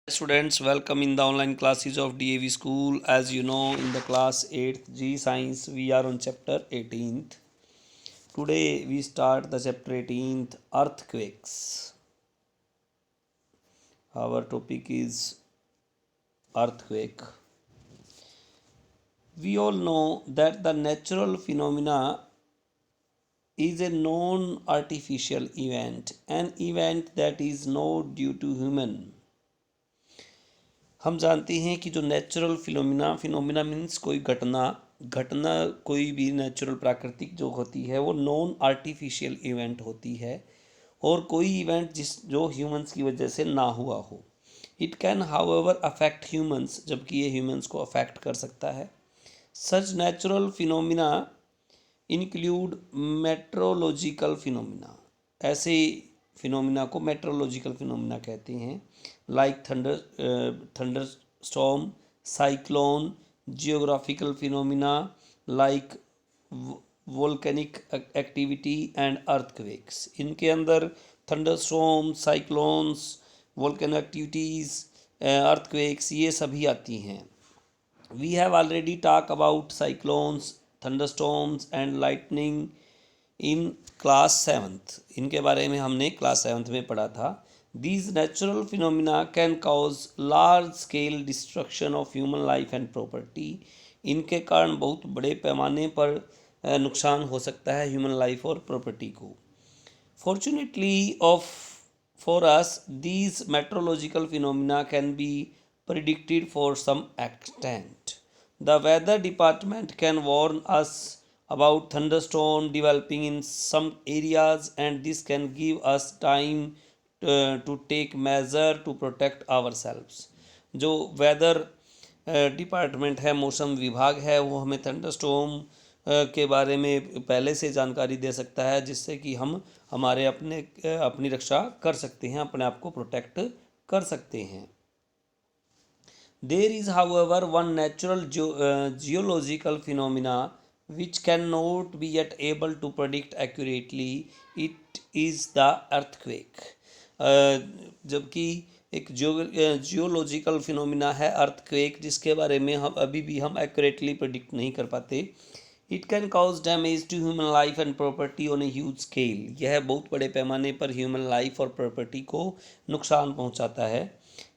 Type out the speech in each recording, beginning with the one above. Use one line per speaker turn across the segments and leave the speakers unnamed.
Students, welcome in the online classes of DAV school. As you know, in the class 8th G science we are on chapter 18th. Today we start the chapter 18th, earthquakes. Our topic is earthquake. We all know that the natural phenomena is a non artificial event, an event that is not due to human. हम जानते हैं कि जो natural phenomena means कोई घटना घटना कोई भी नेचुरल प्राकृतिक जो होती है वो नॉन आर्टिफिशियल इवेंट होती है और कोई इवेंट जो ह्यूमंस की वजह से ना हुआ हो. It can however affect humans, जबकि ये ह्यूमंस को अफेक्ट कर सकता है. Such natural phenomena include meteorological phenomena. ऐसे फिनोमिना को मेट्रोलॉजिकल फिनोमिना कहते हैं, like thunder storm, cyclone, geographical phenomena like volcanic activity and earthquakes. इनके अंदर thunder storm, cyclones, volcanic activities, earthquakes ये सभी आती हैं. We have already talked about cyclones, thunderstorms and lightning in class 7th. इनके बारे में हमने क्लास 7th में पढ़ा था. These natural phenomena can cause large scale destruction of human life and property. इनके कारण बहुत बड़े पैमाने पर नुकसान हो सकता है ह्यूमन लाइफ और प्रॉपर्टी को. Fortunately for us, these meteorological phenomena can be predicted for some extent. The weather department can warn us about thunderstorm developing in some areas, and this can give us time to take measure to protect ourselves. जो weather department है, मौसम विभाग है, वो हमें thunderstorm के बारे में पहले से जानकारी दे सकता है, जिससे कि हम हमारे अपनी रक्षा कर सकते हैं, अपने आप को प्रोटेक्ट कर सकते हैं. There is, however, one natural geological phenomena which cannot be yet able to predict accurately. It is the earthquake. जबकि एक जियोलॉजिकल फिनोमिना है अर्थक्वेक, जिसके बारे में हम अभी भी एक्यूरेटली प्रेडिक्ट नहीं कर पाते. It can cause damage to human life and property on a huge scale. यह बहुत बड़े पैमाने पर ह्यूमन लाइफ और प्रॉपर्टी को नुकसान पहुंचाता है.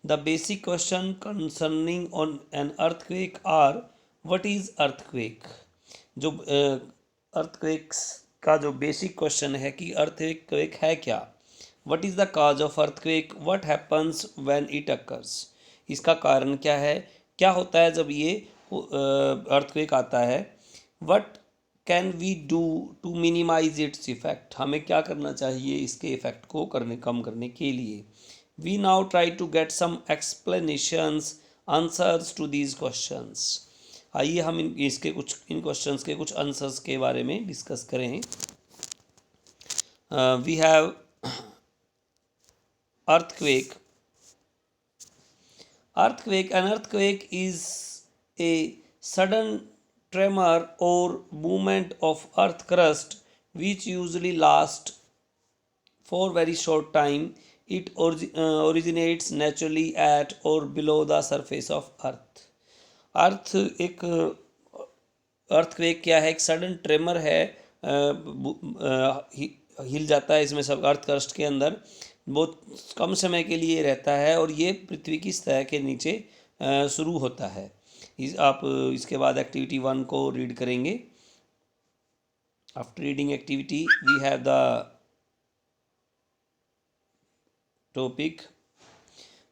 The basic question concerning on an earthquake are what is earthquake. जो earthquakes का जो बेसिक क्वेश्चन है कि earthquake है क्या. What is the cause of earthquake? What happens when it occurs? इसका कारण क्या है, क्या होता है जब ये earthquake आता है. What can we do to minimize its effect? हमें क्या करना चाहिए इसके इफेक्ट को कम करने के लिए. We now try to get some explanations, answers to these questions. आइए हम इन क्वेश्चंस के कुछ आंसर्स के बारे में डिस्कस करें. We have earthquake. An earthquake is a sudden tremor or movement of earth crust which usually lasts for very short time. It originates naturally at or below the surface of earth. Earthquake क्या है, एक sudden tremor है, हिल जाता है इसमें सब earth crust के अंदर, बहुत कम समय के लिए रहता है और ये पृथ्वी की सतह के नीचे शुरू होता है. आप इसके बाद एक्टिविटी 1 को रीड करेंगे. After reading activity we have the topic.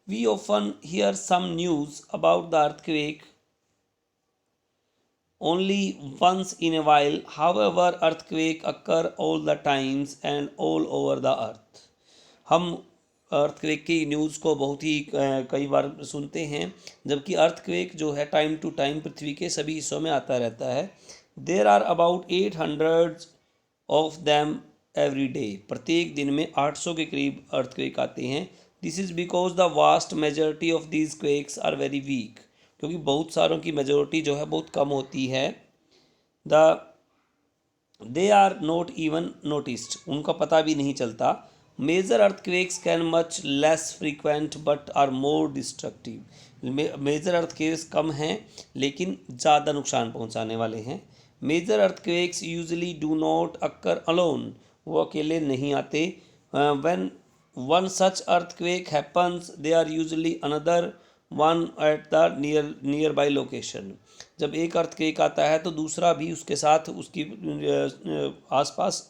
We often hear some news about the earthquake only once in a while. However, earthquake occur all the times and all over the earth. हम earthquake की news को बहुत ही कई बार सुनते हैं, जबकि earthquake जो है टाइम टू टाइम पृथ्वी के सभी हिस्सों में आता रहता है. There are about 800 of them every day. प्रत्येक दिन में 800 के करीब अर्थक्वेक आते हैं. This is because the vast majority of these quakes are very weak. क्योंकि बहुत सारों की मेजॉरिटी जो है बहुत कम होती है. They are not even noticed. उनका पता भी नहीं चलता. Major earthquakes can much less frequent but are more destructive. Major earthquakes कम हैं लेकिन ज़्यादा नुकसान पहुंचाने वाले हैं। Major earthquakes usually do not occur alone, वो अकेले नहीं आते। When one such earthquake happens they are usually another one at the nearby location. जब एक अर्थक्वेक आता है तो दूसरा भी उसके साथ उसकी आसपास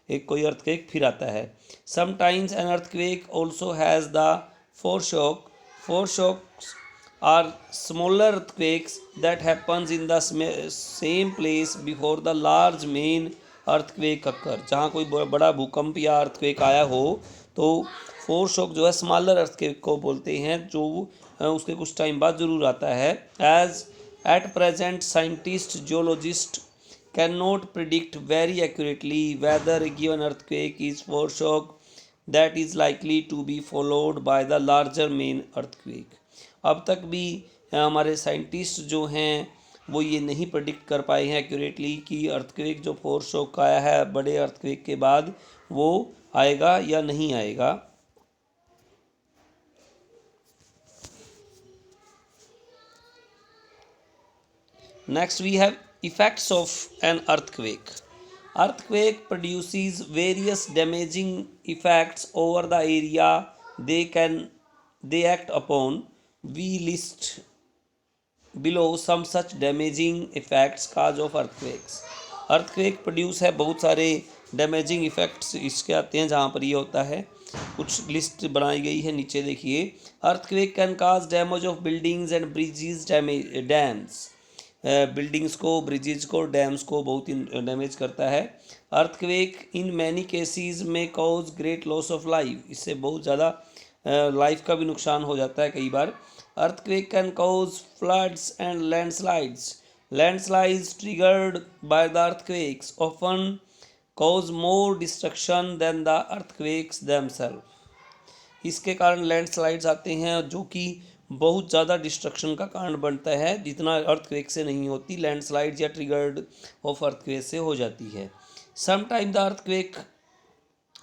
एक कोई अर्थक्वेक फिर आता है। Sometimes an earthquake also has the foreshock. Foreshocks are smaller earthquakes that happens in the same place before the large main earthquake occur. जहाँ कोई बड़ा भूकंप या अर्थक्वेक आया हो तो फोरशॉक जो है स्मॉलर अर्थक्वेक को बोलते हैं, जो उसके कुछ टाइम बाद ज़रूर आता है। As at present scientist geologist can not predict very accurately whether a given earthquake is foreshock that is likely to be followed by the larger main earthquake। अब तक भी हमारे साइंटिस्ट जो हैं वो ये नहीं प्रिडिक्ट कर पाए हैं एक्यूरेटली कि अर्थक्वेक जो फोरशॉक आया है बड़े अर्थक्वेक के बाद वो आएगा या नहीं आएगा। Next we have effects of an earthquake. Earthquake produces various damaging effects over the area they act upon. We list below some such damaging effects cause of earthquakes। earthquake produce है बहुत सारे डैमेजिंग इफेक्ट्स इसके आते हैं जहाँ पर ये होता है। कुछ लिस्ट बनाई गई है, नीचे देखिए। earthquake can cause damage of buildings and bridges, dams buildings को, ब्रिजेज को, डैम्स को बहुत डैमेज करता है। अर्थक्वेक इन मैनी केसेस में cause great loss of life, इससे बहुत ज़्यादा लाइफ का भी नुकसान हो जाता है कई बार। Earthquake can cause floods and landslides. Landslides triggered by the earthquakes often cause more destruction than the earthquakes themselves. इसके कारण लैंडस्लाइड्स आते हैं जो कि बहुत ज़्यादा डिस्ट्रक्शन का कारण बनता है, जितना अर्थक्वेक से नहीं होती। लैंडस्लाइड्स या ट्रिगर्ड ऑफ अर्थक्वेक से हो जाती है। Sometime the earthquake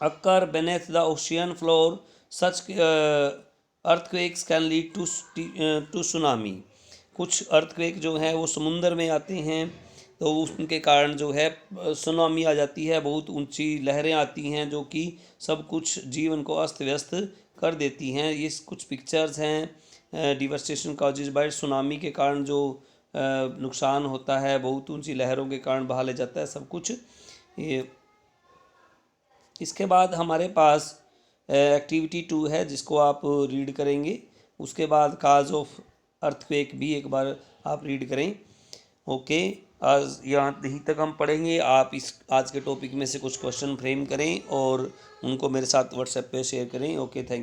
occur beneath the ocean floor, such earthquakes can lead to tsunami. कुछ अर्थक्वेक जो हैं वो समुंदर में आते हैं तो उनके कारण जो है सुनामी आ जाती है, बहुत ऊंची लहरें आती हैं जो कि सब कुछ जीवन को अस्त व्यस्त कर देती हैं। ये कुछ पिक्चर्स हैं डिवास्टेशन कॉजेज बाय सुनामी के कारण जो नुकसान होता है, बहुत ऊंची लहरों के कारण बहा ले जाता है सब कुछ ये। इसके बाद हमारे पास एक्टिविटी 2 है जिसको आप रीड करेंगे। उसके बाद काज ऑफ अर्थक्वेक भी एक बार आप रीड करें। ओके, आज यहाँ यहीं तक हम पढ़ेंगे। आप इस आज के टॉपिक में से कुछ क्वेश्चन फ्रेम करें और उनको मेरे साथ व्हाट्सएप पे शेयर करें। Okay, thank